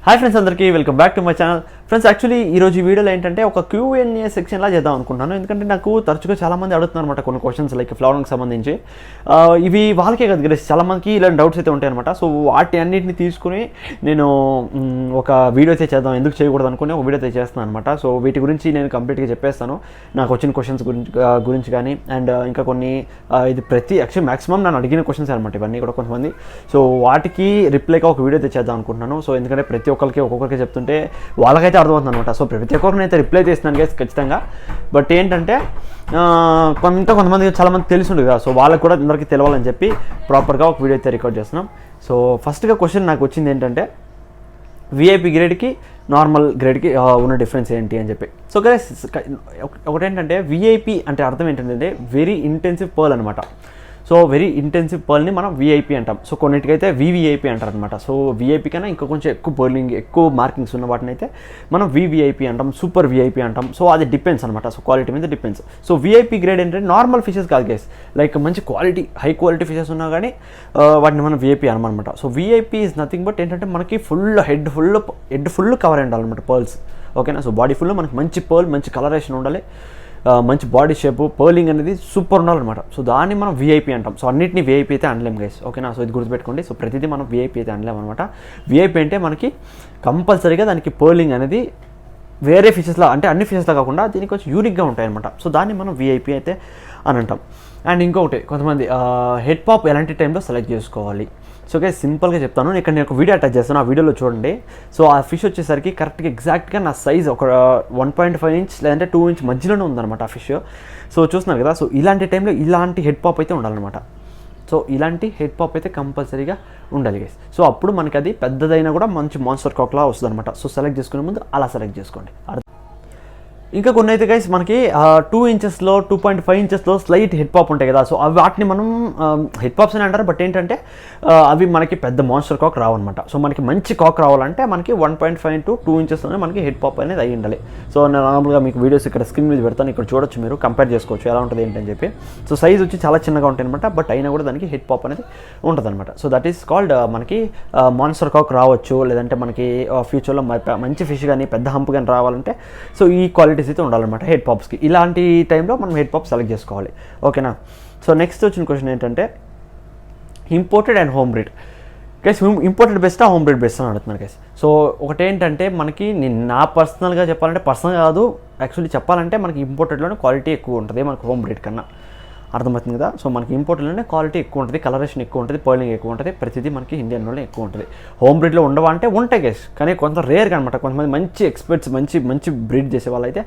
Hi friends, అందరికీ welcome back to my channel. Friends, actually ఈరోజు వీడియోలో ఏంటంటే ఒక Q&A సెక్షన్లా చేద్దాం అనుకుంటున్నాను. ఎందుకంటే నాకు తరచుగా చాలామంది అడుగుతున్నారు అనమాట కొన్ని క్వశ్చన్స్ లైక్ ఫ్లవరింగ్కి సంబంధించి. ఇవి వాళ్ళకే కదా గెలిచి చాలామందికి ఇలాంటి డౌట్స్ అయితే ఉంటాయి అనమాట. సో వాటి అన్నింటిని తీసుకుని నేను ఒక వీడియో అయితే చేద్దాం, ఎందుకు చేయకూడదు అనుకుని ఒక వీడియో అయితే చేస్తున్నాను అనమాట. సో వీటి గురించి నేను కంప్లీట్గా చెప్పేస్తాను, నాకు వచ్చిన క్వశ్చన్స్ గురించి కానీ అండ్ ఇంకా కొన్ని ఇది యాక్చువల్లీ మ్యాక్సిమం నన్ను అడిగిన క్వశ్చన్స్ అనమాట ఇవన్నీ కూడా కొంతమంది. సో వాటికి రిప్లైగా ఒక వీడియో అయితే చేద్దాం అనుకుంటున్నాను. సో ఎందుకంటే ప్రతి ఒక్కొక్కరికి చెప్తుంటే వాళ్ళకైతే అర్థమవుతుంది అనమాట. సో ప్రతి ఒక్కరికి అయితే రిప్లై చేస్తున్నాను గైస్ ఖచ్చితంగా. బట్ ఏంటంటే కొంతమంది చాలామంది తెలిసి ఉండదు కదా, సో వాళ్ళకి కూడా అందరికీ తెలవాలని చెప్పి ప్రాపర్గా ఒక వీడియో అయితే రికార్డ్ చేస్తున్నాం. సో ఫస్ట్గా క్వశ్చన్ నాకు వచ్చింది ఏంటంటే విఐపి గ్రేడ్కి నార్మల్ గ్రేడ్కి ఉన్న డిఫరెన్స్ ఏంటి అని చెప్పి. సో గైస్ ఒకటేంటంటే విఐపి అంటే అర్థం ఏంటంటే వెరీ ఇంటెన్సివ్ పర్ల్ అనమాట. సో వెరీ ఇంటెన్సివ్ పర్ల్ని మనం విఐపి అంటాం. సో కొన్నిటికైతే వివిఐపి అంటారు అనమాట. సో విఐపి కన్నా ఇంకా కొంచెం ఎక్కువ పర్లింగ్ ఎక్కువ మార్కింగ్స్ ఉన్న వాటిని అయితే మనం వివిఐపి అంటాం, సూపర్ విఐపి అంటాం. సో అది డిపెండ్స్ అనమాట. సో క్వాలిటీ మీద డిపెండ్స్. సో విఐపి గ్రేడ్ ఏంటంటే నార్మల్ ఫిషెస్ కాదు గైస్, లైక్ మంచి క్వాలిటీ హై క్వాలిటీ ఫిషెస్ ఉన్నా కానీ వాటిని మనం విఐపి అనమాట. So VIP is nothing but ఏంటంటే మనకి హెడ్ ఫుల్ కవర్ అయి ఉండాలన్నమాట పర్ల్స్. ఓకేనా. సో బాడీ ఫుల్ మనకి మంచి పర్ల్, మంచి కలరేషన్ ఉండాలి, మంచి బాడీ షేపు, పర్లింగ్ అనేది సూపర్ ఉండాలన్నమాట. సో దాన్ని మనం విఐపి అంటాం. సో అన్నింటినీ విఐపి అయితే అనలేం గైస్. ఓకేనా. సో ఇది గుర్తుపెట్టుకోండి. సో ప్రతిదీ మనం విఐపి అయితే అనలేం అనమాట. విఐపి అంటే మనకి కంపల్సరీగా దానికి పర్లింగ్ అనేది వేరే ఫిషెస్లా అంటే అన్ని ఫిషెస్లా కాకుండా దీనికి కొంచెం యూనిక్గా ఉంటాయి అనమాట. సో దాన్ని మనం విఐపి అయితే అని అంటాం. అండ్ ఇంకొకటి కొంతమంది హెడ్ పాప్ ఎలాంటి టైంలో సెలెక్ట్ చేసుకోవాలి. సో గైస్ సింపుల్గా చెప్తాను, ఇక్కడ నేను ఒక వీడియో అటాచ్ చేస్తాను, ఆ వీడియోలో చూడండి. సో ఆ ఫిష్ వచ్చేసరికి కరెక్ట్గా ఎగ్జాక్ట్గా నా సైజ్ ఒక 1.5 ఇంచ్ లేదంటే 2 ఇంచ్ మధ్యలోనే ఉందన్నమాట ఆ ఫిష్. సో చూస్తున్నారు కదా. సో ఇలాంటి టైంలో ఇలాంటి హెడ్ పాప్ అయితే ఉండాలన్నమాట. సో ఇలాంటి హెడ్ పాప్ అయితే కంపల్సరీగా ఉండాలి గైస్. సో అప్పుడు మనకి అది పెద్దదైనా కూడా మంచి మాన్స్టర్ కాక్లా వస్తుంది అనమాట. సో సెలెక్ట్ చేసుకునే ముందు అలా సెలెక్ట్ చేసుకోండి. ఇంకా కొన్ని అయితే గైస్ మనకి 2 ఇంచెస్లో 2.5 ఇంచెస్లో స్లైట్ హెడ్ పాప్ ఉంటాయి కదా. సో అవి వాటిని మనం హెడ్ పాప్స్ అని అంటారు. బట్ ఏంటంటే అవి మనకి పెద్ద మాన్స్టర్ కాక్ రావన్నమాట. సో మనకి మంచి కాక్ రావాలంటే మనకి 1.5 to 2 ఇంచెస్లోనే మనకి హెడ్ పాప్ అనేది అయ్యి ఉండాలి. సో నేను నార్మల్గా మీకు వీడియోస్ ఇక్కడ స్క్రీన్ మీద పెడతాను, ఇక్కడ చూడొచ్చు, మీరు కంపేర్ చేసుకోవచ్చు ఎలా ఉంటుంది ఏంటని చెప్పి. సో సైజ్ వచ్చి చాలా చిన్నగా ఉంటాయి అనమాట. బట్ అయినా కూడా దానికి హెడ్ పాప్ అనేది ఉంటుంది అనమాట. సో దట్ ఈస్ కాల్డ్ మనకి మాన్స్టర్ కాక్ రావచ్చు, లేదంటే మనకి ఫ్యూచర్లో మంచి ఫిష్ కానీ పెద్ద హంప్ కానీ రావాలంటే సో ఈ క్వాలిటీస్ అయితే ఉండాలన్నమాట హెడ్ పాప్స్కి. ఇలాంటి టైంలో మనం హెడ్ పాప్ సెలెక్ట్ చేసుకోవాలి. ఓకేనా. సో నెక్స్ట్ వచ్చిన క్వశ్చన్ ఏంటంటే imported and home breed. Guys imported బెస్టా హోమ్ బ్రీడ్ బెస్ట్ అని అడుగుతున్నారు గైస్. సో ఒకటేంటంటే మనకి నా పర్సనల్గా చెప్పాలంటే, పర్సనల్ కాదు యాక్చువల్లీ చెప్పాలంటే, మనకి ఇంపోర్టెడ్లోనే క్వాలిటీ ఎక్కువ ఉంటుంది మనకి హోమ్ బ్రీడ్ కన్నా. అర్థమవుతుంది కదా. సో మనకి ఇంపోర్టెడ్లోనే క్వాలిటీ ఎక్కువ ఉంటుంది, కలరేషన్ ఎక్కువ ఉంటుంది, పర్లింగ్ ఎక్కువ ఉంటుంది, ప్రతిదీ మనకి ఇండియన్లోనే ఎక్కువ ఉంటుంది. హోమ్ బ్రీడ్లో ఉండవా అంటే ఉంటాయి గైస్, కానీ కొంత రేర్గా అనమాట. కొంతమంది మంచి ఎక్స్పర్ట్స్ మంచి బ్రీడ్ చేసే వాళ్ళు అయితే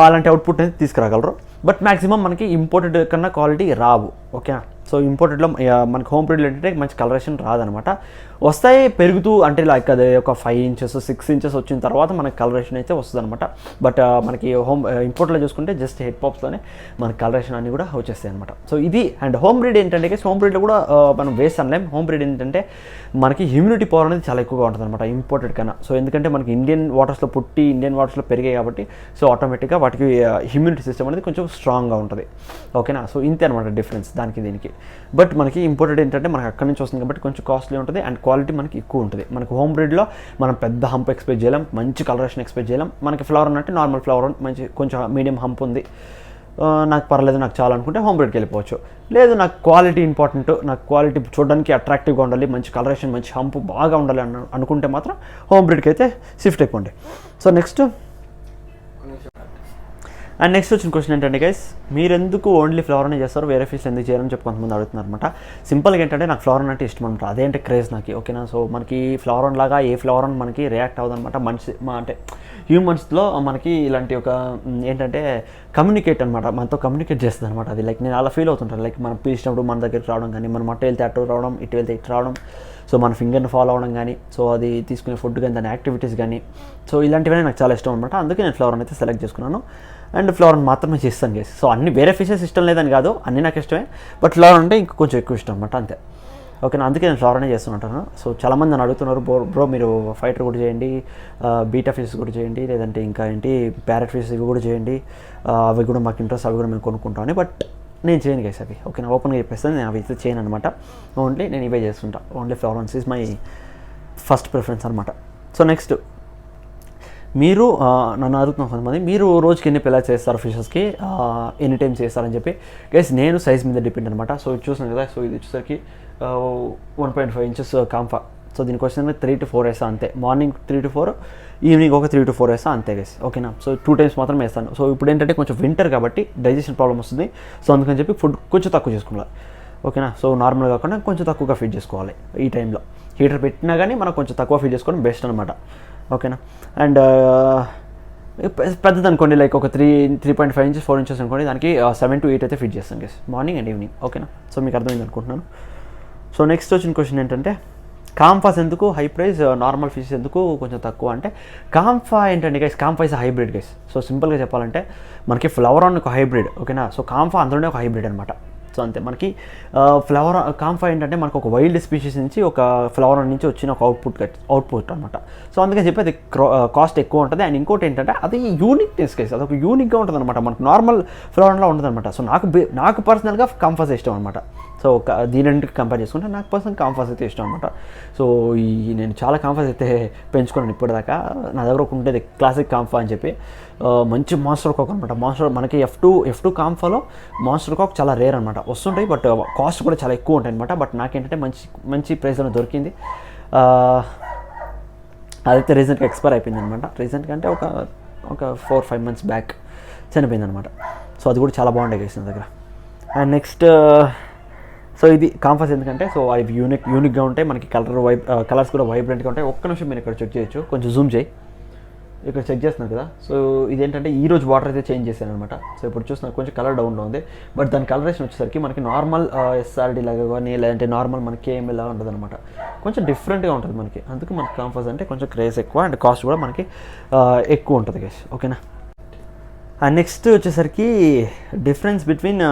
అలాంటి అవుట్పుట్ అనేది తీసుకురాగలరు. బట్ మ్యాక్సిమం మనకి ఇంపోర్టెడ్ కన్నా క్వాలిటీ రావు. ఓకేనా. సో ఇంపోర్టెడ్లో మనకి హోమ్ బ్రీడ్లో ఏంటంటే మంచి కలరేషన్ రాదనమాట. వస్తాయి పెరుగుతూ, అంటే లైక్ అది ఒక 5 ఇంచెస్ 6 ఇంచెస్ వచ్చిన తర్వాత మనకి కలరేషన్ అయితే వస్తుంది అనమాట. బట్ మనకి ఇంపోర్ట్లో చూసుకుంటే జస్ట్ హెడ్ పాప్స్లోనే మనకి కలరేషన్ అన్నీ కూడా వచ్చేస్తాయి అనమాట. సో ఇది. అండ్ హోమ్ బ్రీడ్ ఏంటంటే హోమ్ బ్రీడ్లో కూడా మనం వేస్ట్ అనలేం. హోమ్ బ్రీడ్ ఏంటంటే మనకి హ్యూమిడిటీ పవర్ అనేది చాలా ఎక్కువగా ఉంటుంది అనమాట ఇంపోర్టెడ్ కన్నా. సో ఎందుకంటే మనకి ఇండియన్ వాటర్స్లో పుట్టి ఇండియన్ వాటర్స్లో పెరిగాయి కాబట్టి సో ఆటోమేటిక్గా వాటికి హ్యూమిడిటీ సిస్టమ్ అనేది కొంచెం స్ట్రాంగ్గా ఉంటుంది. ఓకేనా. సో ఇంతే అనమాట డిఫరెన్స్ దానికి దీనికి. బట్ మనకి ఇంపోర్టెడ్ ఏంటంటే మనకి అక్కడి నుంచి వస్తుంది కాబట్టి కొంచెం కాస్ట్లీ ఉంటుంది అండ్ క్వాలిటీ మనకి ఎక్కువ ఉంటుంది. మనకి హోమ్ బ్రీడ్లో మనం పెద్ద హంప్ ఎక్స్పెక్ట్ చేయలేం, మంచి కలరేషన్ ఎక్స్పెక్ట్ చేయలేం. మనకి ఫ్లవర్ అంటే నార్మల్ ఫ్లవర్ మంచి కొంచెం మీడియం హంప్ ఉంది, నాకు పర్లేదు, నాకు చాలా అనుకుంటే హోమ్ బ్రీడ్కి వెళ్ళిపోవచ్చు. లేదు నాకు క్వాలిటీ ఇంపార్టెంట్, నాకు క్వాలిటీ చూడడానికి అట్రాక్టివ్గా ఉండాలి, మంచి కలరేషన్ మంచి హంప్ బాగా ఉండాలి అనుకుంటే మాత్రం హోమ్ బ్రీడ్కి అయితే షిఫ్ట్ అయిపోండి. సో నెక్స్ట్ వచ్చిన క్వశ్చన్ ఏంటంటే గైస్, మీరు ఎందుకు ఓన్లీ ఫ్లవర్ చేస్తారు, వేరే ఫిష్ ఎందుకు చేయాలని చెప్పి కొంతమంది అడుగుతున్నారు అనమాట. సింపుల్గా ఏంటంటే నాకు ఫ్లవర్ అంటే ఇష్టం అనమాట, అదేంటే క్రేజ్ నాకు. ఓకేనా. సో మనకి ఫ్లవర్ లాగా ఏ ఫ్లవర్ మనకి రియాక్ట్ అవ్వదు అనమాట. అంటే హ్యూమన్స్లో మనకి ఇలాంటి ఒక ఏంటంటే కమ్యూనికేట్ అనమాట, మనతో కమ్యూనికేట్ చేస్తుంది అనమాట. అది లైక్ నేను అలా ఫీల్ అవుతుంటాను. లైక్ మనం పిలిచినప్పుడు మన దగ్గరికి రావడం కానీ, మనం అటు వెళ్తే అటు రావడం, ఇటు వెళ్తే ఇటు రావడం, సో మన ఫింగర్ని ఫాలో అవ్వడం కానీ, సో అది తీసుకునే ఫుడ్ కానీ, దాని యాక్టివిటీస్ కానీ, సో ఇలాంటివన్నీ నాకు చాలా ఇష్టం అనమాట. అందుకే నేను ఫ్లవర్ అయితే సెలెక్ట్ చేసుకున్నాను అండ్ ఫ్లవర్ మాత్రమే చేస్తాను గైస్. సో అన్ని వేరే ఫిషెస్ ఇష్టం లేదని కాదు, అన్నీ నాకు ఇష్టమే, బట్ ఫ్లవర్ అంటే ఇంకా కొంచెం ఎక్కువ ఇష్టం అనమాట, అంతే. ఓకేనా. అందుకే నేను ఫ్లవర్ చేస్తుంటాను. సో చాలామంది నన్ను అడుగుతున్నారు, బ్రో మీరు ఫైటర్ కూడా చేయండి, బీటా ఫిషెస్ కూడా చేయండి, లేదంటే ఇంకా ఏంటి ప్యారెట్ ఫిషెస్ ఇవి కూడా చేయండి, అవి కూడా మాకు ఇంట్రెస్ట్, అవి కూడా మేము కొనుక్కుంటామని. బట్ నేను చేయను గైస్ అవి. ఓకేనా. ఓపెన్గా చెప్పేస్తాను, నేను అవి అయితే చేయను అనమాట. ఓన్లీ నేను ఇవే చేస్తుంటా. Only flower is my first preference అనమాట. సో నెక్స్ట్ మీరు నన్ను అడుగుతున్న కొంతమంది, మీరు రోజుకి ఎన్ని పిల్లలు చేస్తారు ఫిషెస్కి, ఎనీ టైమ్స్ చేస్తారని చెప్పి. గైస్ నేను సైజ్ మీద డిపెండ్ అనమాట. సో ఇది చూసాను కదా, సో ఇది వచ్చేసరికి 1.5 ఇంచెస్ కాంఫా. సో దీనికి వచ్చేసరికి 3 to 4 వేస్తా అంతే. మార్నింగ్ 3 to 4, ఈవినింగ్ ఒక 3 to 4 వేస్తా అంతే గైస్, ఓకేనా. సో 2 times మాత్రం వేస్తాను. సో ఇప్పుడు ఏంటంటే కొంచెం వింటర్ కాబట్టి డైజెషన్ ప్రాబ్లమ్ వస్తుంది. సో అందుకని చెప్పి ఫుడ్ కొంచెం తక్కువ చేసుకోవాలి, ఓకేనా. సో నార్మల్ కాకుండా కొంచెం తక్కువగా ఫీడ్ చేసుకోవాలి ఈ టైంలో. హీటర్ పెట్టినా కానీ మనం కొంచెం తక్కువ ఫీడ్ చేసుకోవడం బెస్ట్ అనమాట, ఓకేనా. అండ్ పెద్దది అనుకోండి, లైక్ ఒక 3.5 inches 4 inches అనుకోండి, దానికి 7 to 8 అయితే ఫీడ్ చేస్తాను గైస్, మార్నింగ్ అండ్ ఈవినింగ్, ఓకేనా. సో మీకు అర్థమైంది అనుకుంటున్నాను. సో నెక్స్ట్ వచ్చిన క్వశ్చన్ ఏంటంటే, కాంఫాస్ ఎందుకు హై ప్రైస్, నార్మల్ ఫిషెస్ ఎందుకు కొంచెం తక్కువ అంటే, కాంఫా ఏంటంటే గైస్, కాంఫా ఇస్ హైబ్రిడ్ గైస్. సో సింపుల్గా చెప్పాలంటే మనకి ఫ్లవరాన్ ఒక హైబ్రిడ్, ఓకేనా. సో కాంఫా అందులోనే ఒక హైబ్రిడ్ అనమాట. సో అంతే. మనకి కాంఫా ఏంటంటే మనకు ఒక వైల్డ్ స్పీషీస్ నుంచి, ఒక ఫ్లవరాన్ నుంచి వచ్చిన ఒక అవుట్పుట్ అనమాట. సో అందుకని చెప్పి అది కాస్ట్ ఎక్కువ ఉంటుంది. అండ్ ఇంకోటి ఏంటంటే అది యూనిక్నెస్ కేసు, అదొక యూనిక్గా ఉంటుంది అనమాట, మనకు నార్మల్ ఫ్లవరాన్లో ఉంటుంది అనమాట. సో నాకు పర్సనల్గా కాంఫాస్ ఇష్టం అనమాట. సో దీని రెండుకి కంపేర్ చేసుకుంటే నాకు పర్సనల్ కాంఫాస్ అయితే ఇష్టం అనమాట. సో నేను చాలా కాంఫాస్ అయితే పెంచుకున్నాను ఇప్పటిదాకా. నా దగ్గర ఒక ఉండేది క్లాసిక్ కాంఫా అని చెప్పి, మంచి మాన్స్టర్ కాక్ అనమాట. మాన్స్టర్ మనకి ఎఫ్2 కాంఫాలో మాన్స్టర్ కాక్ చాలా రేర్ అనమాట, వస్తుంటాయి బట్ కాస్ట్ కూడా చాలా ఎక్కువ ఉంటాయి అనమాట. బట్ నాకేంటంటే మంచి ప్రైస్లో దొరికింది. అదైతే రీసెంట్గా ఎక్స్పైర్ అయిపోయింది అనమాట. రీసెంట్గా అంటే ఒక 4-5 months బ్యాక్ చనిపోయింది అనమాట. సో అది కూడా చాలా బాగుండే గైస్ నా దగ్గర. అండ్ నెక్స్ట్, సో ఇది కాంఫాస్ ఎందుకంటే, సో అవి యూనిక్గా ఉంటాయి, మనకి కలర్స్ కూడా వైబ్రెంట్గా ఉంటాయి. ఒక్క నిమిషం మీరు ఇక్కడ చెక్ చేయొచ్చు, కొంచెం జూమ్ చేయి, ఇక్కడ చెక్ చేస్తున్నారు కదా. సో ఇదేంటంటే ఈరోజు వాటర్ అయితే చేంజ్ చేశాను అనమాట. సో ఇప్పుడు చూస్తున్నారు కొంచెం కలర్ డౌన్లో ఉంది, బట్ దాని కలరేషన్ వచ్చేసరికి మనకి నార్మల్ ఎస్ఆర్డి లాగా కానీ, లేదంటే నార్మల్ మనకి కేఎంఎల్ లాగా ఉంటుంది అనమాట. కొంచెం డిఫరెంట్గా ఉంటుంది మనకి. అందుకు మనకి కాంఫాస్ అంటే కొంచెం క్రేజ్ ఎక్కువ, అండ్ కాస్ట్ కూడా మనకి ఎక్కువ ఉంటుంది గైస్, ఓకేనా. అండ్ నెక్స్ట్ వచ్చేసరికి difference between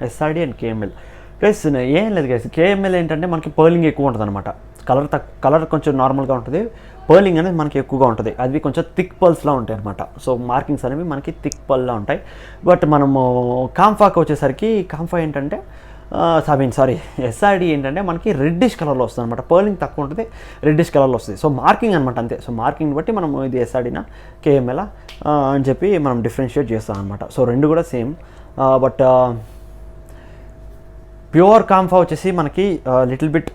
SRD and KML guys. ఏం లేదు గైస్, కేఎంఎల్ ఏంటంటే మనకి పర్లింగ్ ఎక్కువ ఉంటుంది అనమాట. కలర్ కొంచెం నార్మల్గా ఉంటుంది, పర్లింగ్ అనేది మనకి ఎక్కువగా ఉంటుంది. అవి కొంచెం థిక్ పర్ల్స్లా ఉంటాయి అనమాట. సో మార్కింగ్స్ అనేవి మనకి థిక్ పర్ల్లా ఉంటాయి. బట్ మనము కాంఫాకి వచ్చేసరికి, కాంఫా ఏంటంటే ఎస్ఆర్డి ఏంటంటే మనకి రెడ్డిష్ కలర్లో వస్తుంది అనమాట. పర్లింగ్ తక్కువ ఉంటుంది, రెడ్డిష్ కలర్లో వస్తుంది. సో మార్కింగ్ అనమాట అంతే. సో మార్కింగ్ బట్టి మనం ఇది ఎస్ఆర్డినా కేఎంఎల్ అని చెప్పి మనం డిఫరెన్షియేట్ చేస్తాం అనమాట. సో రెండు కూడా సేమ్, బట్ ప్యూర్ కాంఫా వచ్చేసి మనకి లిటిల్ బిట్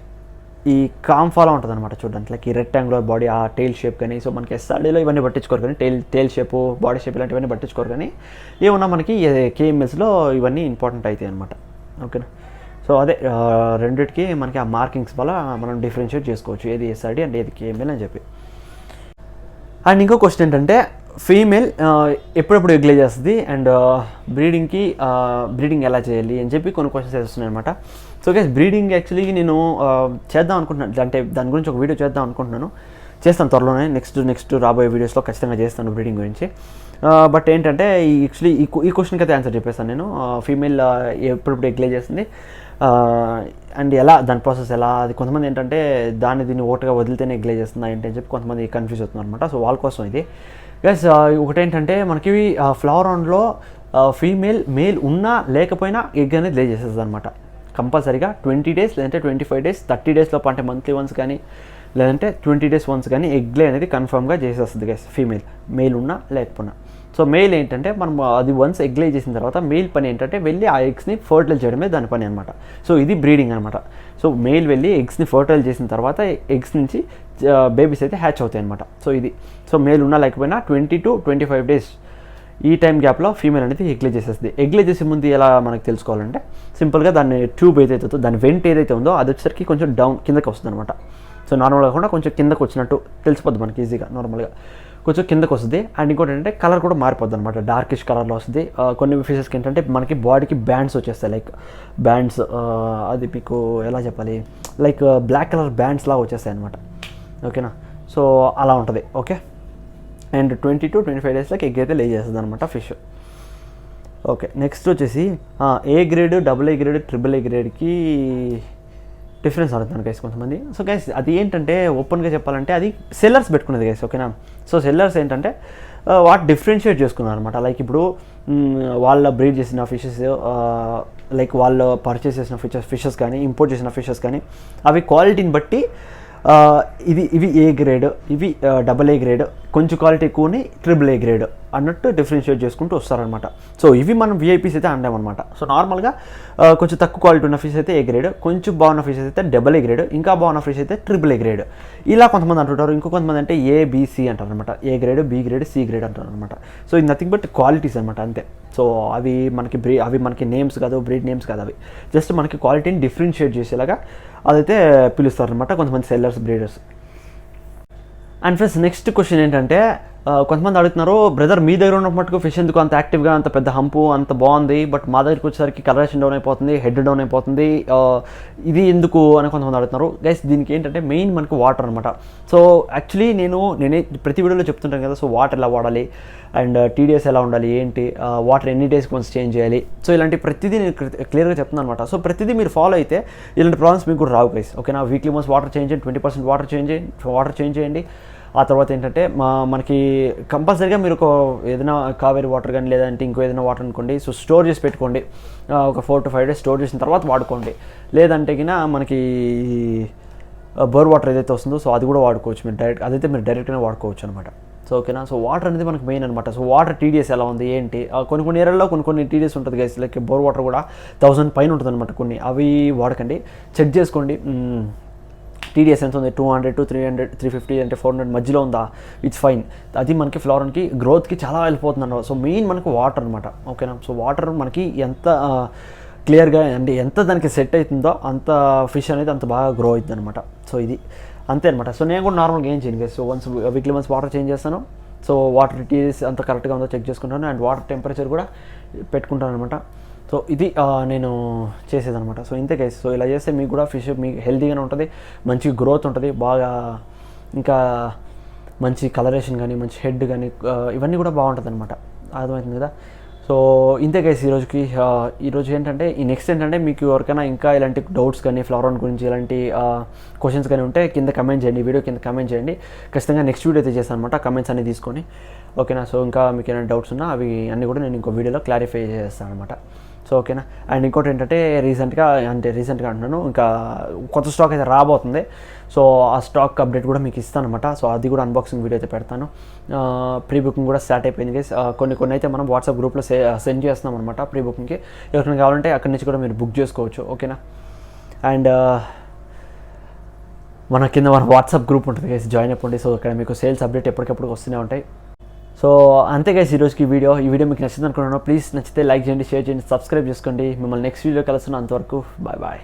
ఈ కాంఫాలో ఉంటుంది అనమాట చూడడానికి, లైక్ ఈ రెక్టాంగులర్ బాడీ, ఆ టైల్ షేప్ కానీ. సో మనకి ఎస్ఆర్డీలో ఇవన్నీ పట్టించుకోరు కానీ, టైల్ షేపు, బాడీ షేప్ ఇలాంటివన్నీ పట్టించుకోరు కానీ, ఏమన్నా మనకి కేఎంఎల్స్లో ఇవన్నీ ఇంపార్టెంట్ అవుతాయి అనమాట, ఓకేనా. సో అదే రెండిటికి మనకి ఆ మార్కింగ్స్ వల్ల మనం డిఫరెన్షియేట్ చేసుకోవచ్చు, ఏది ఎస్ఆర్డీ అండ్ ఏది కేఎంఎల్ అని చెప్పి. అండ్ ఇంకో క్వశ్చన్ ఏంటంటే, ఫీమేల్ ఎప్పుడెప్పుడు ఎగ్ లే చేస్తుంది, అండ్ బ్రీడింగ్ ఎలా చేయాలి అని చెప్పి కొన్ని క్వశ్చన్స్ వేస్తున్నాయి అనమాట. సో గైస్, బ్రీడింగ్ యాక్చువల్లీ నేను చేద్దాం అనుకుంటున్నాను, అంటే దాని గురించి ఒక వీడియో చేద్దాం అనుకుంటున్నాను. చేస్తాను త్వరలోనే, నెక్స్ట్ రాబోయే వీడియోస్లో ఖచ్చితంగా చేస్తాను బ్రీడింగ్ గురించి. బట్ ఏంటంటే యాక్చువల్లీ ఈ క్వశ్చన్కి అయితే ఆన్సర్ చెప్పేస్తాను నేను. ఫీమేల్ ఎప్పుడెప్పుడు ఎగ్ లే చేస్తుంది అండ్ ఎలా, దాని ప్రాసెస్ ఎలా, అది కొంతమంది ఏంటంటే దీన్ని ఓటుగా వదిలితేనే ఎగ్ లే చేస్తుందా ఏంటి అని చెప్పి కొంతమంది కన్ఫ్యూజ్ అవుతున్నారు అనమాట. సో వాళ్ళ కోసం ఇది గైస్. ఒకటేంటంటే మనకి ఫ్లవరాన్లో మేల్ ఉన్నా లేకపోయినా ఎగ్ అనేది లే చేసేస్తుంది అనమాట కంపల్సరీగా. 20 days లేదంటే 25 days, 30 days లోపు, అంటే మంత్లీ వన్స్ కానీ లేదంటే 20 days వన్స్ కానీ ఎగ్ లే అనేది కన్ఫర్మ్గా చేసేస్తుంది గైస్ మేల్ ఉన్నా లేకపోయినా. సో మెయిల్ ఏంటంటే మనం అది వన్స్ ఎగ్ లే చేసిన తర్వాత మెయిల్ పని ఏంటంటే వెళ్ళి ఆ ఎగ్స్ని ఫర్టైల్ చేయడమే దాని పని అనమాట. సో ఇది బ్రీడింగ్ అనమాట. సో మెయిల్ వెళ్ళి ఎగ్స్ని ఫర్టైల్ చేసిన తర్వాత ఎగ్స్ నుంచి బేబీస్ అయితే హ్యాచ్ అవుతాయి అనమాట. సో ఇది, సో మెయిల్ ఉన్నా లేకపోయినా 20 to 25 days ఈ టైం గ్యాప్లో ఫీమేల్ అనేది ఎగ్ లే చేసేస్తుంది. ఎగ్ లే చేసే ముందు ఎలా మనకు తెలుసుకోవాలంటే, సింపుల్గా దాన్ని ట్యూబ్ ఏదైతే ఉందో, దాని వెంట్ ఏదైతే ఉందో అది వచ్చేసరికి కొంచెం డౌన్ కిందకి వస్తుంది అనమాట. సో నార్మల్గా కాకుండా కొంచెం కిందకు వచ్చినట్టు తెలిసిపోద్ది మనకి ఈజీగా, నార్మల్గా కొంచెం కిందకు వస్తుంది. అండ్ ఇంకోటి ఏంటంటే కలర్ కూడా మారిపోద్ది అనమాట, డార్కిష్ కలర్లో వస్తుంది. కొన్ని ఫిషెస్కి ఏంటంటే మనకి బాడీకి బ్యాండ్స్ వచ్చేస్తాయి, లైక్ బ్యాండ్స్, అది మీకు ఎలా చెప్పాలి, లైక్ బ్లాక్ కలర్ బ్యాండ్స్ లాగా వచ్చేస్తాయి అనమాట, ఓకేనా. సో అలా ఉంటుంది, okay. And 20 to 25 days egg అయితే లే చేస్తుంది అనమాట ఫిష్, ఓకే. నెక్స్ట్ వచ్చేసి A grade, AA grade, AAA గ్రేడ్కి డిఫరెన్స్ అడుగుతాను గైస్ కొంతమంది. సో గైస్ అది ఏంటంటే ఓపెన్గా చెప్పాలంటే అది సెల్లర్స్ పెట్టుకునేది గైస్, ఓకేనా. సో సెల్లర్స్ ఏంటంటే వాటి డిఫరెన్షియేట్ చేసుకున్నారు అనమాట. లైక్ ఇప్పుడు వాళ్ళ బ్రీడ్ చేసిన ఫిషెస్, లైక్ వాళ్ళు పర్చేస్ చేసిన ఫిషెస్ కానీ ఇంపోర్ట్ చేసిన ఫిషెస్ కానీ అవి క్వాలిటీని బట్టి ఇవి ఏ గ్రేడ్, ఇవి డబల్ ఏ గ్రేడ్, కొంచెం క్వాలిటీ ఎక్కువని ట్రిపుల్ ఏ గ్రేడ్ అన్నట్టు డిఫరెన్షియేట్ చేసుకుంటూ వస్తారనమాట. సో ఇవి మనం విఐపీస్ అయితే అంటామన్నమాట. సో నార్మల్గా కొంచెం తక్కువ క్వాలిటీ ఉన్న ఫిష్ అయితే ఏ గ్రేడ్, కొంచెం బాగున్న ఫిష్ అయితే డబల్ ఏ గ్రేడ్, ఇంకా బాగున్న ఫిష్ అయితే ట్రిపుల్ ఏ గ్రేడ్. ఇలా కొంతమంది అంటుంటారు. ఇంకో కొంతమంది అంటే ఏబిసి అంటారు అనమాట. A grade, B grade, C grade అంటారు అనమాట. సో ఇది నథింగ్ బట్ క్వాలిటీస్ అనమాట, అంతే. సో అవి మనకి నేమ్స్ కాదు, బ్రీడ్ నేమ్స్ కాదు, అవి జస్ట్ మనకి క్వాలిటీని డిఫరెన్షియేట్ చేసేలాగా అదైతే పిలుస్తారు అనమాట కొంతమంది sellers, breeders. And friends next question ఏంటంటే, కొంతమంది అడుగుతున్నారు, బ్రదర్ మీ దగ్గర ఉన్న మటుకు ఫిష్ ఎందుకు అంత యాక్టివ్గా, అంత పెద్ద హంపు, అంత బాగుంది, బట్ మా దగ్గరికి వచ్చేసరికి కలరేషన్ డౌన్ అయిపోతుంది, హెడ్ డౌన్ అయిపోతుంది, ఇది ఎందుకు అని కొంతమంది అడుగుతున్నారు. గైస్ దీనికి ఏంటంటే మెయిన్ మనకు వాటర్ అనమాట. సో యాక్చువల్లీ నేనే ప్రతి వీడియోలో చెప్తుంటాను కదా, సో వాటర్ ఎలా వాడాలి అండ్ టీడీఎస్ ఎలా ఉండాలి, ఏంటి వాటర్ ఎన్ని డేస్కి వన్స్ చేంజ్ చేయాలి, సో ఇలాంటి ప్రతిదీ నేను క్లియర్గా చెప్తున్నాను అనమాట. సో ప్రతిదీ మీరు ఫాలో అయితే ఇలాంటి ప్రాబ్లమ్స్ మీకు కూడా రావు గైస్. ఓకేనా, వీక్లీ వన్స్ వాటర్ చేంజ్ చేయండి, 20% వాటర్ చేంజ్ చేయండి. ఆ తర్వాత ఏంటంటే మనకి కంపల్సరీగా మీరు ఏదైనా కావేరీ వాటర్ కానీ లేదంటే ఇంకో ఏదైనా వాటర్ అనుకోండి, సో స్టోర్ చేసి పెట్టుకోండి. ఒక 4 to 5 days స్టోర్ చేసిన తర్వాత వాడుకోండి. లేదంటే కినా మనకి బోర్ వాటర్ ఏదైతే వస్తుందో సో అది కూడా వాడుకోవచ్చు మీరు మీరు డైరెక్ట్గా వాడుకోవచ్చు అనమాట. సో ఓకేనా, సో వాటర్ అనేది మనకు మెయిన్ అనమాట. సో వాటర్ టీడీఎస్ ఎలా ఉంది ఏంటి, కొన్ని ఏరియాలో కొన్ని టీడీఎస్ ఉంటుంది గైస్, లైక్ బోర్ వాటర్ కూడా 1000 పైన ఉంటుంది అనమాట. కొన్ని అవి వాడకండి, చెక్ చేసుకోండి. టీడీఎస్ ఎంత ఉంది, 200 to 300, 350 అంటే 400 మధ్యలో ఉందా, ఇట్స్ ఫైన్. అది మనకి ఫ్లోరన్కి గ్రోత్కి చాలా వెళ్ళిపోతుంది అన్నమాట. సో మెయిన్ మనకు వాటర్ అనమాట. ఓకేనా, సో వాటర్ మనకి ఎంత క్లియర్గా అంటే ఎంత దానికి సెట్ అవుతుందో అంత ఫిష్ అనేది అంత బాగా గ్రో అవుతుంది అనమాట. సో ఇది అంతే అనమాట. సో నేను కూడా నార్మల్గా ఏం చేయను guys. So weekly once water change చేస్తాను. సో వాటర్ టీడీఎస్ అంత కరెక్ట్గా ఉందో చెక్ చేసుకుంటాను అండ్ వాటర్ టెంపరేచర్ కూడా పెట్టుకుంటాను అనమాట. సో ఇది నేను చేసేదనమాట. సో ఇంతే గైస్. సో ఇలా చేస్తే మీకు కూడా ఫిష్ మీకు హెల్తీగానే ఉంటుంది, మంచి గ్రోత్ ఉంటుంది, బాగా ఇంకా మంచి కలరేషన్ కానీ మంచి హెడ్ కానీ ఇవన్నీ కూడా బాగుంటుంది అనమాట. అర్థమవుతుంది కదా. సో ఇంతే గైస్ ఈరోజు ఏంటంటే నెక్స్ట్ ఏంటంటే మీకు ఎవరికైనా ఇంకా ఇలాంటి డౌట్స్ కానీ ఫ్లవరాన్ గురించి ఇలాంటి క్వశ్చన్స్ కానీ ఉంటే కింద కమెంట్ చేయండి, వీడియో కింద కమెంట్ చేయండి. ఖచ్చితంగా నెక్స్ట్ వీడియో అయితే చేస్తాను అనమాట, కమెంట్స్ అన్ని తీసుకొని. ఓకేనా, సో ఇంకా మీకు ఏమైనా డౌట్స్ ఉన్నా అవి అన్నీ కూడా నేను ఇంకో వీడియోలో క్లారిఫై చేస్తాను అనమాట. సో ఓకేనా. అండ్ ఇంకోటి ఏంటంటే రీసెంట్గా అంటున్నాను, ఇంకా కొత్త స్టాక్ అయితే రాబోతుంది. సో ఆ స్టాక్ అప్డేట్ కూడా మీకు ఇస్తాను అనమాట. సో అది కూడా అన్బాక్సింగ్ వీడియో అయితే పెడతాను. ప్రీ బుకింగ్ కూడా స్టార్ట్ అయిపోయింది గైస్. కొన్ని అయితే మనం వాట్సాప్ గ్రూప్లో సెండ్ చేస్తున్నాం అనమాట ప్రీ బుకింగ్కి. ఎవరికైనా కావాలంటే అక్కడి నుంచి కూడా మీరు బుక్ చేసుకోవచ్చు. ఓకేనా. అండ్ మన కింద మన వాట్సాప్ గ్రూప్ ఉంటుంది గైస్, జాయిన్ అయిపోండి. సో ఇక్కడ మీకు సేల్స్ అప్డేట్ ఎప్పటికప్పుడు వస్తూనే ఉంటాయి. సో అంతే గైస్ ఈరోజుకి ఈ వీడియో మీకు నచ్చింది అనుకుంటున్నాను. ప్లీజ్ నచ్చితే లైక్ చేయండి, షేర్ చేయండి, సబ్స్క్రైబ్ చేసుకోండి. మిమ్మల్ని నెక్స్ట్ వీడియో కలుస్తున్నాను. అంతవరకు బాయ్ బాయ్.